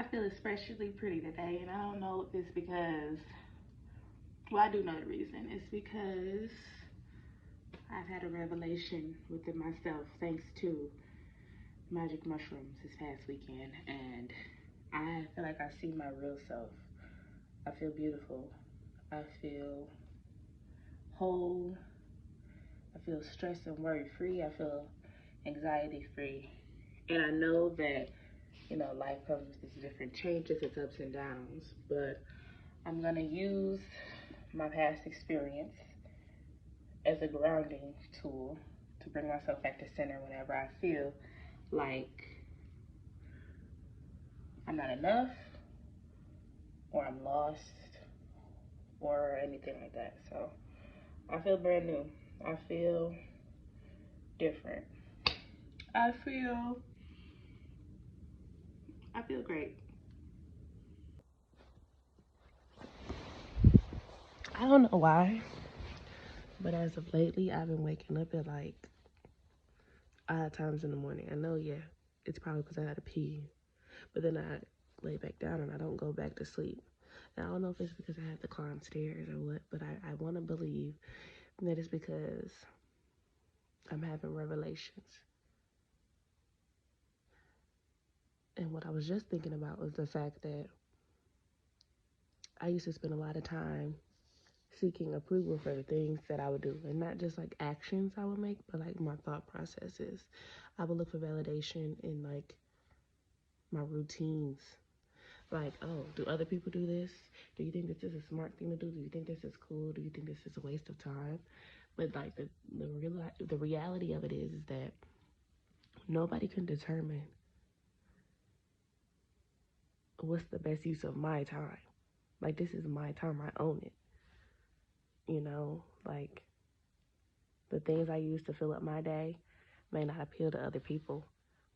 I feel especially pretty today, and I don't know if it's because, well, I do know the reason. It's because I've had a revelation within myself thanks to magic mushrooms this past weekend, and I feel like I see my real self. I feel beautiful. I feel whole. I feel stress and worry free. I feel anxiety free. And I know that, life comes with its different changes, its ups and downs, but I'm going to use my past experience as a grounding tool to bring myself back to center whenever I feel like I'm not enough or I'm lost or anything like that. So I feel brand new. I feel different. I feel I feel great. I don't know why, but as of lately, I've been waking up at like odd times in the morning. I know, yeah, it's probably because I had to pee, but then I lay back down and I don't go back to sleep. And I don't know if it's because I have to climb stairs or what, but I want to believe that it's because I'm having revelations. And what I was just thinking about was the fact that I used to spend a lot of time seeking approval for the things that I would do, and not just like actions I would make, but like my thought processes. I would look for validation in like my routines. Like, oh, do other people do this? Do you think this is a smart thing to do? Do you think this is cool? Do you think this is a waste of time? But like the reality of it is that nobody can determine what's the best use of my time. Like, this is my time. I own it. Like the things I use to fill up my day may not appeal to other people,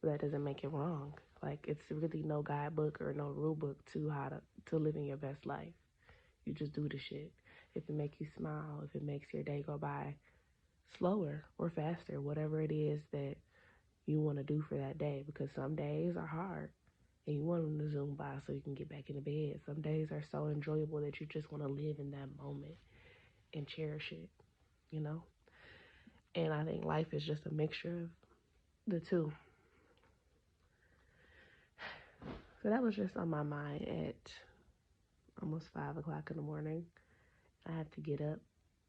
but that doesn't make it wrong. Like, it's really no guidebook or no rule book to how to living your best life. You just do the shit. If it makes you smile, if it makes your day go by slower or faster, whatever it is that you want to do for that day, because some days are hard and you want them to zoom by so you can get back into bed. Some days are so enjoyable that you just want to live in that moment and cherish it, you know? And I think life is just a mixture of the two. So that was just on my mind at almost 5 o'clock in the morning. I have to get up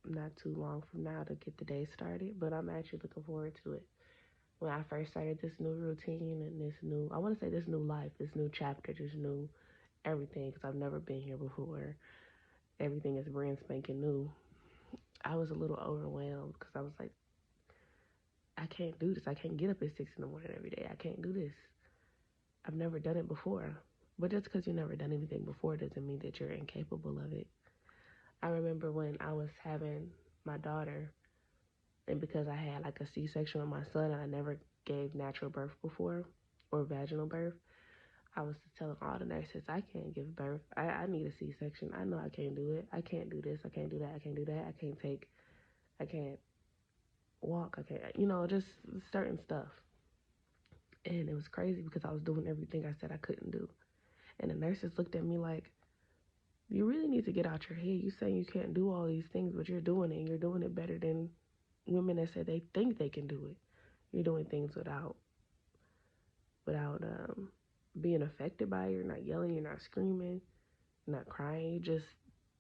not too long from now to get the day started, but I'm actually looking forward to it. When I first started this new routine and I want to say this new life, this new chapter, this new everything, because I've never been here before. Everything is brand spanking new. I was a little overwhelmed because I was like, I can't do this. I can't get up at 6 in the morning every day. I can't do this. I've never done it before. But just because you've never done anything before doesn't mean that you're incapable of it. I remember when I was having my daughter, and because I had like a C-section with my son and I never gave natural birth before or vaginal birth, I was telling all the nurses, I can't give birth. I need a C-section. I know I can't do it. I can't do this. I can't do that. I can't do that. I can't walk. I can't, just certain stuff. And it was crazy because I was doing everything I said I couldn't do. And the nurses looked at me like, you really need to get out your head. You saying you can't do all these things, but you're doing it. And you're doing it better than women that say they think they can do it. You're doing things without being affected by it. You're not yelling. You're not screaming. You're not crying.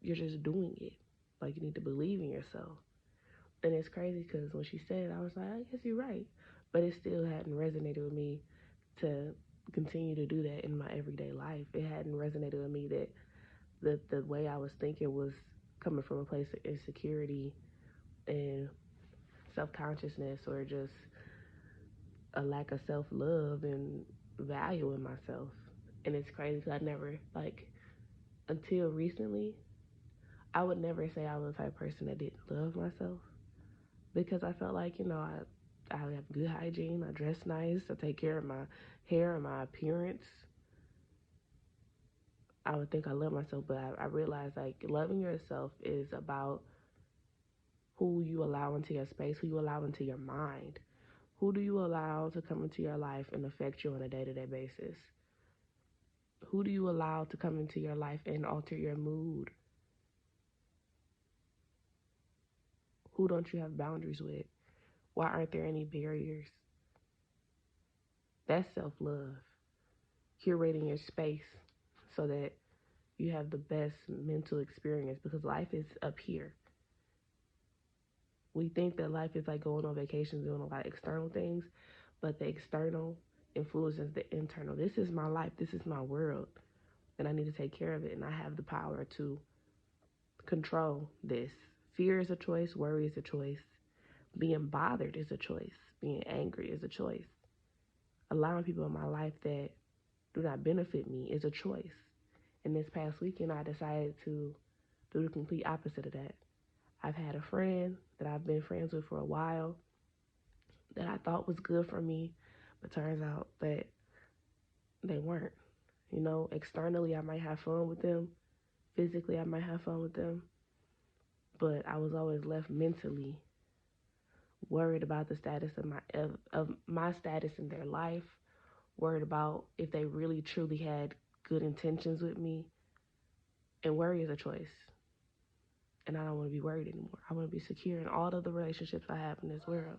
You're just doing it. Like, you need to believe in yourself. And it's crazy because when she said it, I was like, I guess you're right. But it still hadn't resonated with me to continue to do that in my everyday life. It hadn't resonated with me that the way I was thinking was coming from a place of insecurity and self-consciousness, or just a lack of self-love and value in myself. And it's crazy because I never, like, until recently, I would never say I was the type of person that didn't love myself, because I felt like, I have good hygiene, I dress nice, I take care of my hair and my appearance. I would think I love myself, but I realized, like, loving yourself is about who you allow into your space, who you allow into your mind. Who do you allow to come into your life and affect you on a day-to-day basis? Who do you allow to come into your life and alter your mood? Who don't you have boundaries with? Why aren't there any barriers? That's self-love. Curating your space so that you have the best mental experience, because life is up here. We think that life is like going on vacations, doing a lot of external things, but the external influences the internal. This is my life. This is my world. And I need to take care of it. And I have the power to control this. Fear is a choice. Worry is a choice. Being bothered is a choice. Being angry is a choice. Allowing people in my life that do not benefit me is a choice. And this past weekend, I decided to do the complete opposite of that. I've had a friend that I've been friends with for a while that I thought was good for me, but turns out that they weren't. You know, externally, I might have fun with them. Physically, I might have fun with them. But I was always left mentally worried about the status of my status in their life, worried about if they really truly had good intentions with me. And worry is a choice. And I don't want to be worried anymore. I want to be secure in all of the relationships I have in this world.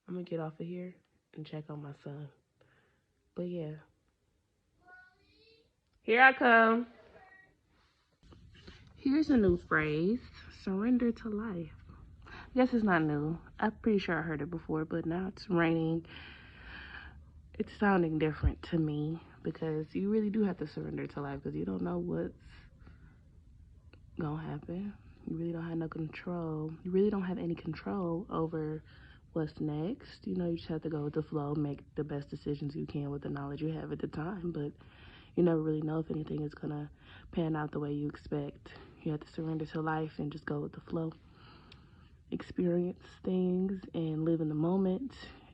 I'm going to get off of here and check on my son. But yeah, here I come. Here's a new phrase: surrender to life. I guess it's not new. I'm pretty sure I heard it before, but now it's raining. It's sounding different to me because you really do have to surrender to life because you don't know what's gonna happen. You really don't have no control. You really don't have any control over what's next. You know, you just have to go with the flow, make the best decisions you can with the knowledge you have at the time, but you never really know if anything is gonna pan out the way you expect. You have to surrender to life and just go with the flow. Experience things and live in the moment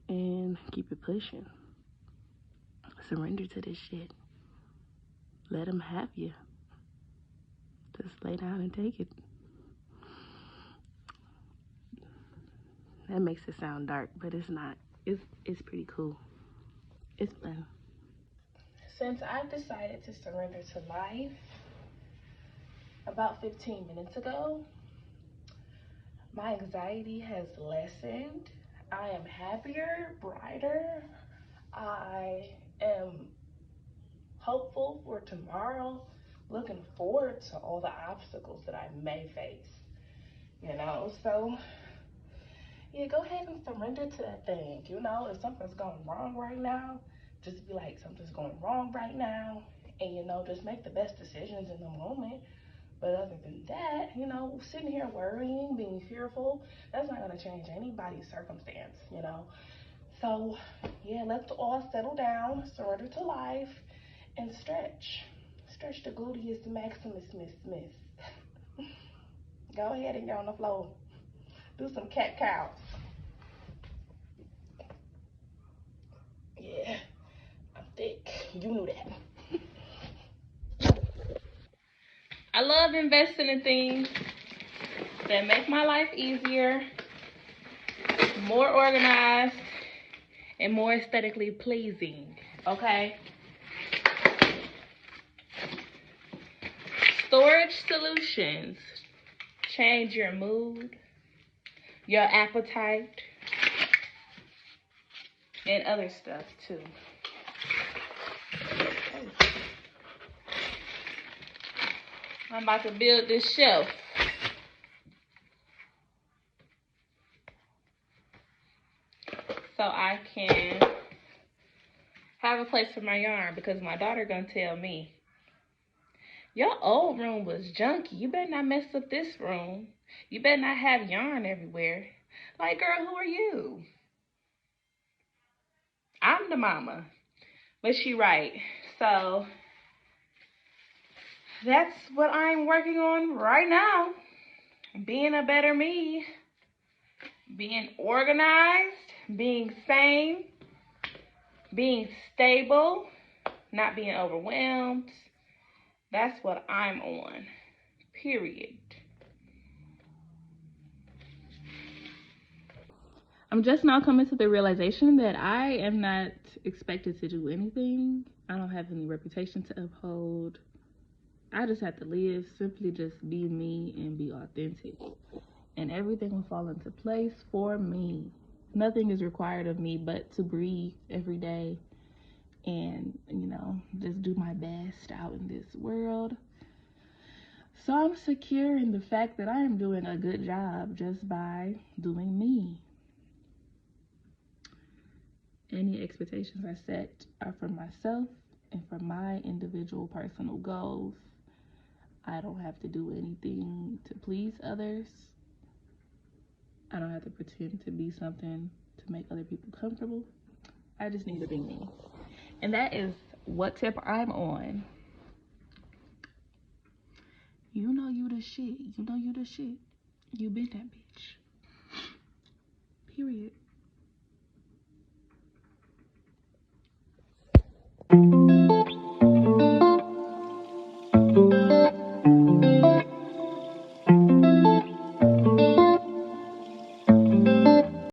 and keep it pushing. Surrender to this shit. Let them have you. Just lay down and take it. That makes it sound dark, but it's not. It's pretty cool. It's fun. Since I've decided to surrender to life about 15 minutes ago, my anxiety has lessened. I am happier, brighter. I am hopeful for tomorrow, looking forward to all the obstacles that I may face, you know? So, yeah, go ahead and surrender to that thing. You know, if something's going wrong right now, just be like, something's going wrong right now, and, you know, just make the best decisions in the moment. But other than that, you know, sitting here worrying, being fearful, that's not going to change anybody's circumstance, you know? So, yeah, let's all settle down, surrender to life, and stretch. Stretch the gluteus maximus, miss. Go ahead and get on the floor. Do some cat cows. Yeah, I'm thick. You knew that. I love investing in things that make my life easier, more organized, and more aesthetically pleasing. Okay? Storage solutions change your mood, your appetite, and other stuff too. I'm about to build this shelf. So I can have a place for my yarn, because my daughter gonna tell me, your old room was junky. You better not mess up this room. You better not have yarn everywhere. Like, girl, who are you? I'm the mama. But she right. So that's what I'm working on right now. Being a better me. Being organized. Being sane. Being stable. Not being overwhelmed. That's what I'm on. Period. I'm just now coming to the realization that I am not expected to do anything. I don't have any reputation to uphold. I just have to live, simply just be me and be authentic. And everything will fall into place for me. Nothing is required of me but to breathe every day and, just do my best out in this world. So I'm secure in the fact that I am doing a good job just by doing me. Any expectations I set are for myself and for my individual personal goals. I don't have to do anything to please others. I don't have to pretend to be something to make other people comfortable. I just need to be me. And that is what tip I'm on. You know you the shit. You know you the shit. You been that bitch. Period.